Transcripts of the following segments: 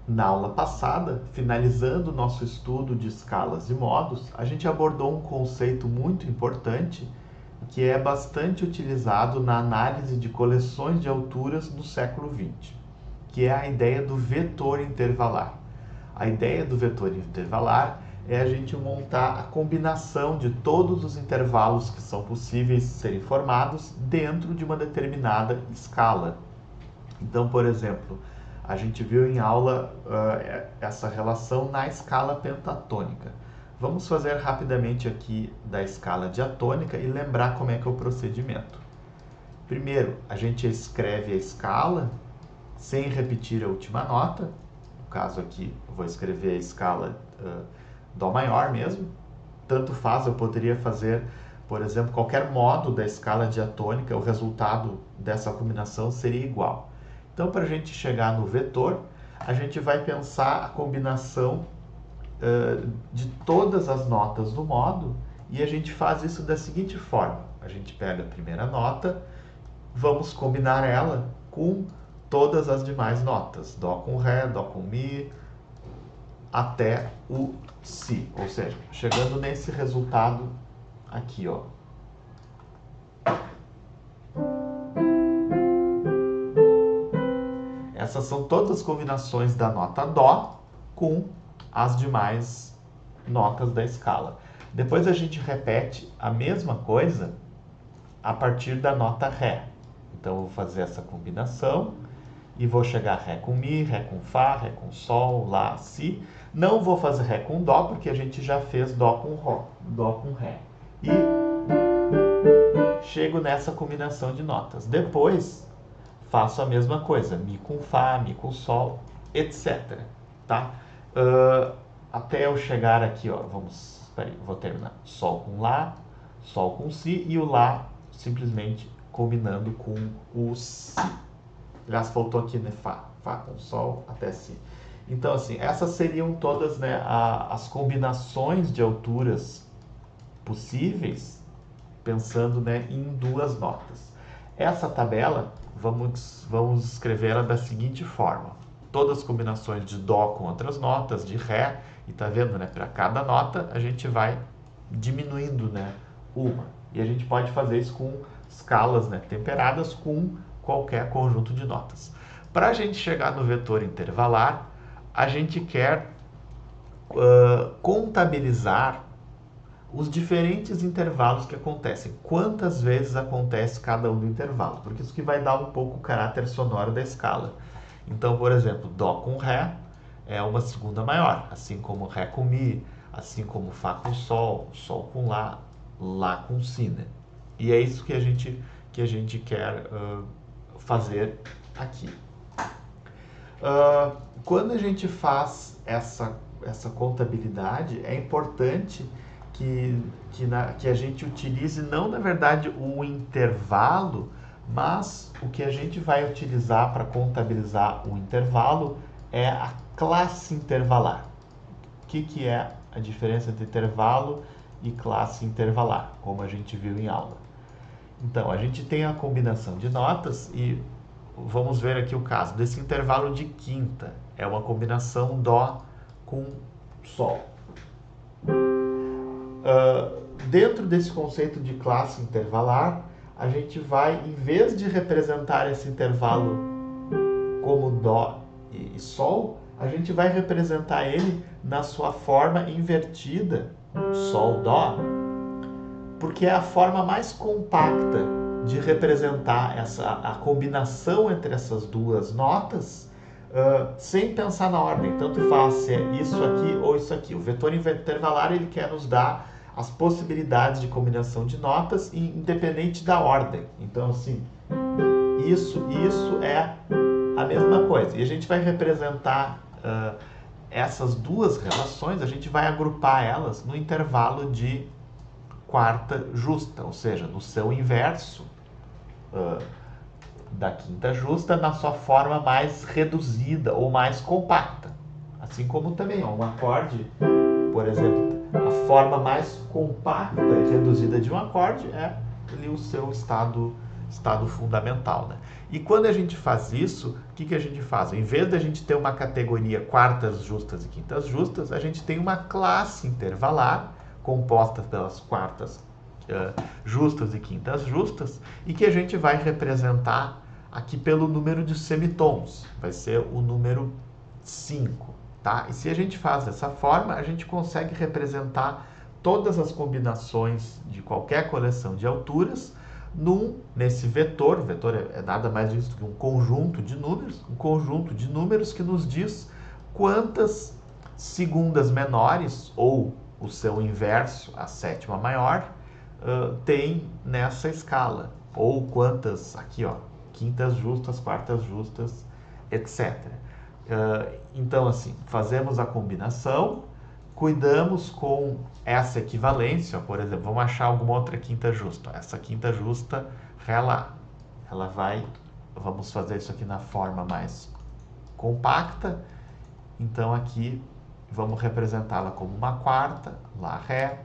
Na aula passada, finalizando o nosso estudo de escalas e modos, a gente abordou um conceito muito importante que é bastante utilizado na análise de coleções de alturas no século XX, que é a ideia do vetor intervalar. A ideia do vetor intervalar é a gente montar a combinação de todos os intervalos que são possíveis serem formados dentro de uma determinada escala. Então, por exemplo, a gente viu em aula essa relação na escala pentatônica. Vamos fazer rapidamente aqui da escala diatônica e lembrar como é que é o procedimento. Primeiro, a gente escreve a escala sem repetir a última nota. No caso aqui, eu vou escrever a escala Dó maior mesmo. Tanto faz, eu poderia fazer, por exemplo, qualquer modo da escala diatônica, o resultado dessa combinação seria igual. Então, para a gente chegar no vetor, a gente vai pensar a combinação de todas as notas do modo e a gente faz isso da seguinte forma. A gente pega a primeira nota, vamos combinar ela com todas as demais notas. Dó com Ré, Dó com Mi, até o Si. Ou seja, chegando nesse resultado aqui, ó. Essas são todas as combinações da nota Dó com as demais notas da escala. Depois a gente repete a mesma coisa a partir da nota Ré. Então eu vou fazer essa combinação e vou chegar Ré com Mi, Ré com Fá, Ré com Sol, Lá, Si. Não vou fazer Ré com Dó, porque a gente já fez Dó com Ré. E chego nessa combinação de notas. Depois faço a mesma coisa, Mi com Fá, Mi com Sol, etc. Tá? Até eu chegar aqui, ó, vou terminar. Sol com Lá, Sol com Si e o Lá simplesmente combinando com o Si. Aliás, faltou aqui, né? Fá com Sol até Si. Então, assim, essas seriam todas, né, as combinações de alturas possíveis, pensando, né, em duas notas. Essa tabela, vamos escrever ela da seguinte forma. Todas as combinações de Dó com outras notas, de Ré, e tá vendo, né, para cada nota a gente vai diminuindo, né, uma. E a gente pode fazer isso com escalas, né, temperadas com qualquer conjunto de notas. Para a gente chegar no vetor intervalar, a gente quer contabilizar os diferentes intervalos que acontecem. Quantas vezes acontece cada um do intervalo? Porque isso que vai dar um pouco o caráter sonoro da escala. Então, por exemplo, Dó com Ré é uma segunda maior, assim como Ré com Mi, assim como Fá com Sol, Sol com Lá, Lá com Si, né? E é isso que a gente quer fazer aqui. Quando a gente faz essa contabilidade, é importante que a gente utilize não, na verdade, o intervalo, mas o que a gente vai utilizar para contabilizar o intervalo é a classe intervalar. O que é a diferença entre intervalo e classe intervalar, como a gente viu em aula? Então, a gente tem a combinação de notas e vamos ver aqui o caso desse intervalo de quinta. É uma combinação Dó com Sol. Dentro desse conceito de classe intervalar, a gente vai, em vez de representar esse intervalo como Dó e Sol, a gente vai representar ele na sua forma invertida, Sol, Dó, porque é a forma mais compacta de representar a combinação entre essas duas notas sem pensar na ordem. Tanto faz se é isso aqui ou isso aqui. O vetor intervalar ele quer nos dar as possibilidades de combinação de notas independente da ordem. Então, assim, isso é a mesma coisa. E a gente vai representar essas duas relações, a gente vai agrupar elas no intervalo de quarta justa, ou seja, no seu inverso da quinta justa, na sua forma mais reduzida ou mais compacta. Assim como também um acorde, por exemplo, a forma mais compacta e reduzida de um acorde é ali o seu estado estado fundamental, né? E quando a gente faz isso, o que a gente faz? Em vez de a gente ter uma categoria quartas justas e quintas justas, a gente tem uma classe intervalar composta pelas quartas justas e quintas justas, e que a gente vai representar aqui pelo número de semitons, vai ser o número 5, tá? E se a gente faz dessa forma, a gente consegue representar todas as combinações de qualquer coleção de alturas nesse vetor. O vetor é nada mais disso que um conjunto de números que nos diz quantas segundas menores, ou o seu inverso, a sétima maior, tem nessa escala, ou quantas, aqui ó, quintas justas, quartas justas, etc. Então, assim, fazemos a combinação, cuidamos com essa equivalência, por exemplo, vamos achar alguma outra quinta justa. Essa quinta justa, ela vai, vamos fazer isso aqui na forma mais compacta, então aqui vamos representá-la como uma quarta, Lá, Ré.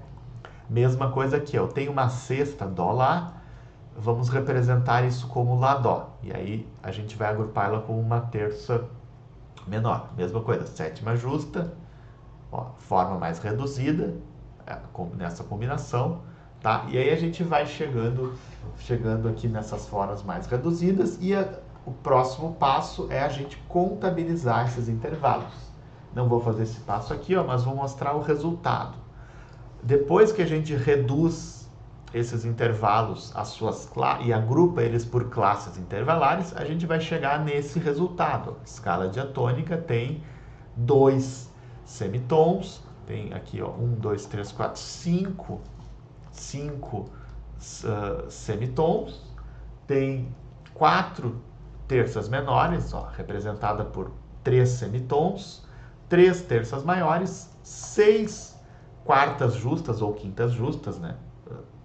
Mesma coisa aqui, eu tenho uma sexta, Dó, Lá, vamos representar isso como Lá, Dó. E aí a gente vai agrupá-la como uma terça menor. Mesma coisa, sétima justa, ó, forma mais reduzida, nessa combinação, tá? E aí a gente vai chegando aqui nessas formas mais reduzidas, e o próximo passo é a gente contabilizar esses intervalos. Não vou fazer esse passo aqui, ó, mas vou mostrar o resultado. Depois que a gente reduz esses intervalos e agrupa eles por classes intervalares, a gente vai chegar nesse resultado. A escala diatônica tem 2 semitons, tem aqui ó, 1, 2, 3, 4, 5 semitons, tem 4 terças menores, ó, representada por 3 semitons, 3 terças maiores, 6 quartas justas ou quintas justas, né,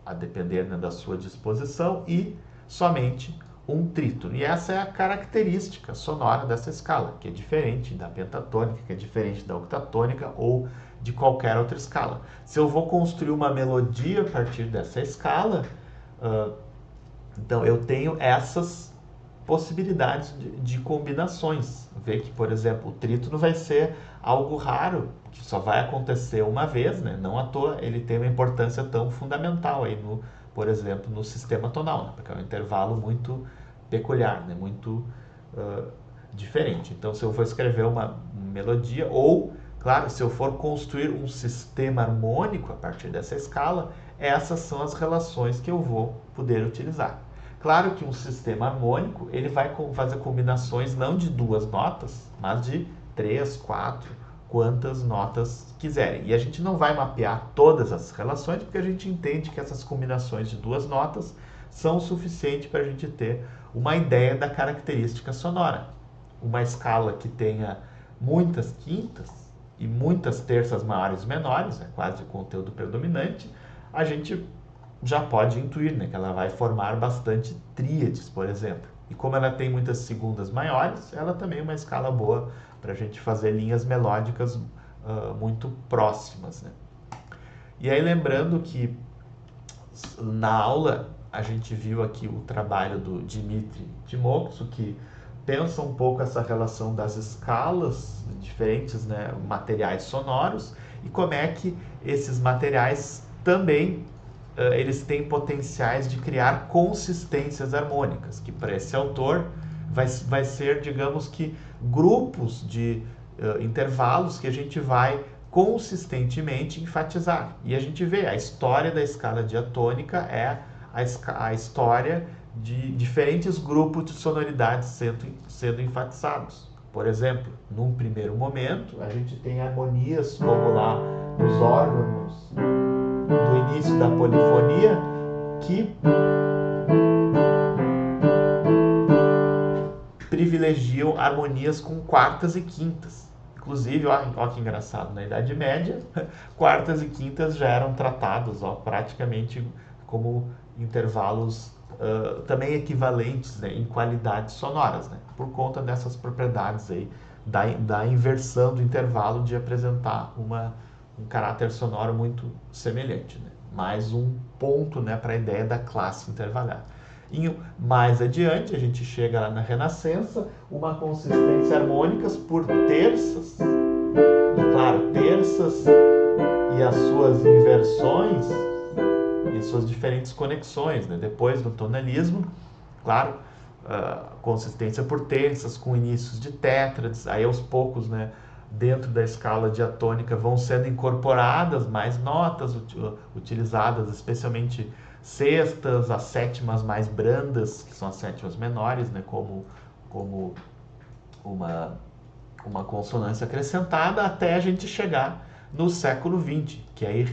a depender, né, da sua disposição, e somente um trítono. E essa é a característica sonora dessa escala, que é diferente da pentatônica, que é diferente da octatônica ou de qualquer outra escala. Se eu vou construir uma melodia a partir dessa escala, então eu tenho essas possibilidades de combinações. Vê que, por exemplo, o trítono vai ser algo raro, que só vai acontecer uma vez, né? Não à toa ele tem uma importância tão fundamental aí por exemplo, no sistema tonal, né? Porque é um intervalo muito peculiar, né? Muito diferente. Então, se eu for escrever uma melodia, ou, claro, se eu for construir um sistema harmônico a partir dessa escala, essas são as relações que eu vou poder utilizar. Claro que um sistema harmônico, ele vai fazer combinações não de 2 notas, mas de 3, 4, quantas notas quiserem. E a gente não vai mapear todas as relações, porque a gente entende que essas combinações de 2 notas são o suficiente para a gente ter uma ideia da característica sonora. Uma escala que tenha muitas quintas e muitas terças maiores e menores, é quase o conteúdo predominante, a gente já pode intuir, né, que ela vai formar bastante tríades, por exemplo. E como ela tem muitas segundas maiores, ela também é uma escala boa para a gente fazer linhas melódicas muito próximas, né? E aí lembrando que na aula a gente viu aqui o trabalho do Dmitri Timokso, que pensa um pouco essa relação das escalas, diferentes, né, materiais sonoros, e como é que esses materiais também eles têm potenciais de criar consistências harmônicas, que para esse autor vai ser, digamos que, grupos de intervalos que a gente vai consistentemente enfatizar. E a gente vê, a história da escala diatônica é a história de diferentes grupos de sonoridades sendo enfatizados. Por exemplo, num primeiro momento, a gente tem harmonias como lá nos órgãos do início da polifonia, que privilegiam harmonias com quartas e quintas. Inclusive, ó que engraçado, na Idade Média, quartas e quintas já eram tratados praticamente como intervalos também equivalentes, né, em qualidades sonoras, né, por conta dessas propriedades aí da inversão do intervalo, de apresentar um caráter sonoro muito semelhante, né? Mais um ponto, né, para a ideia da classe intervalar. Mais adiante, a gente chega lá na Renascença, uma consistência harmônicas por terças. E claro, terças e as suas inversões e suas diferentes conexões, né? Depois do tonalismo, claro, consistência por terças com inícios de tétrades, aí aos poucos, né, dentro da escala diatônica vão sendo incorporadas mais notas utilizadas, especialmente sextas, as sétimas mais brandas, que são as sétimas menores, né, como uma consonância acrescentada, até a gente chegar no século XX, que aí,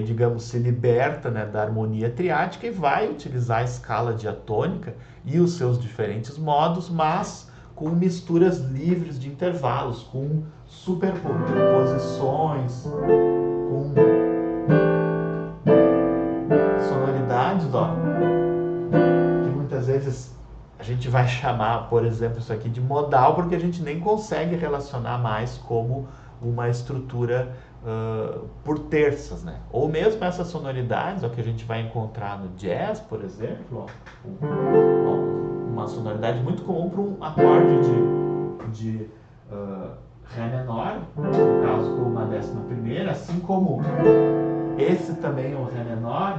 digamos, se liberta, né, da harmonia triática e vai utilizar a escala diatônica e os seus diferentes modos, mas com misturas livres de intervalos, com superposições, com sonoridades, que muitas vezes a gente vai chamar, por exemplo, isso aqui de modal, porque a gente nem consegue relacionar mais como uma estrutura por terças, né? Ou mesmo essas sonoridades, que a gente vai encontrar no jazz, por exemplo, uma sonoridade muito comum para um acorde de Ré menor, no caso com uma 11ª, assim como esse também é um Ré menor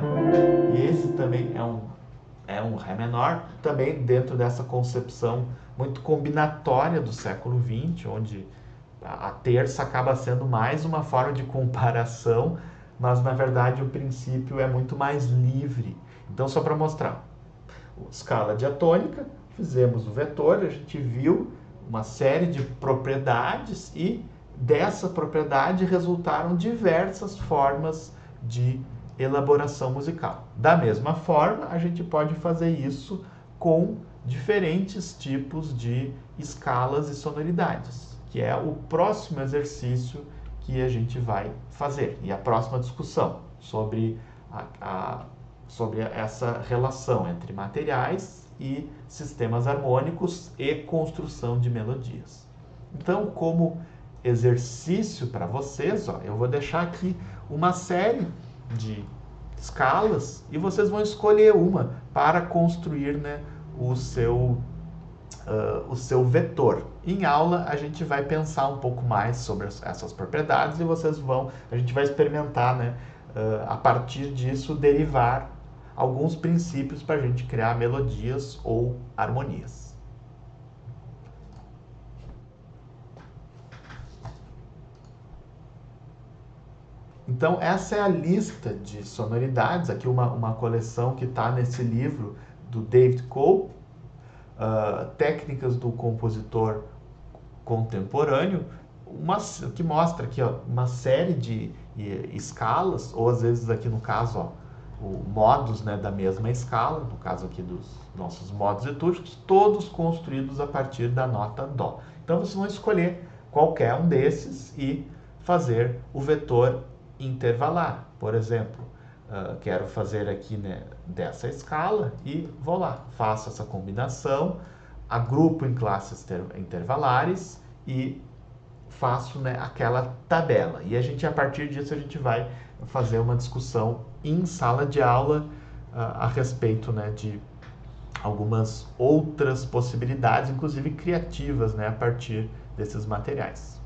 e esse também é um Ré menor, também dentro dessa concepção muito combinatória do século XX, onde a terça acaba sendo mais uma forma de comparação, mas na verdade o princípio é muito mais livre. Então, só para mostrar, escala diatônica, fizemos o vetor, a gente viu uma série de propriedades e dessa propriedade resultaram diversas formas de elaboração musical. Da mesma forma, a gente pode fazer isso com diferentes tipos de escalas e sonoridades, que é o próximo exercício que a gente vai fazer e a próxima discussão sobre sobre essa relação entre materiais e sistemas harmônicos e construção de melodias. Então, como exercício para vocês, eu vou deixar aqui uma série de escalas e vocês vão escolher uma para construir, né, o seu vetor. Em aula a gente vai pensar um pouco mais sobre essas propriedades e a gente vai experimentar, né, a partir disso derivar alguns princípios para a gente criar melodias ou harmonias. Então, essa é a lista de sonoridades, aqui uma coleção que está nesse livro do David Cope, Técnicas do Compositor Contemporâneo, que mostra aqui uma série de escalas, ou às vezes aqui no caso, modos, né, da mesma escala, no caso aqui dos nossos modos etúrgicos, todos construídos a partir da nota Dó. Então vocês vão escolher qualquer um desses e fazer o vetor intervalar. Por exemplo, quero fazer aqui, né, dessa escala e vou lá, faço essa combinação, agrupo em classes intervalares e faço, né, aquela tabela. E a partir disso a gente vai fazer uma discussão em sala de aula a respeito, né, de algumas outras possibilidades, inclusive criativas, né, a partir desses materiais.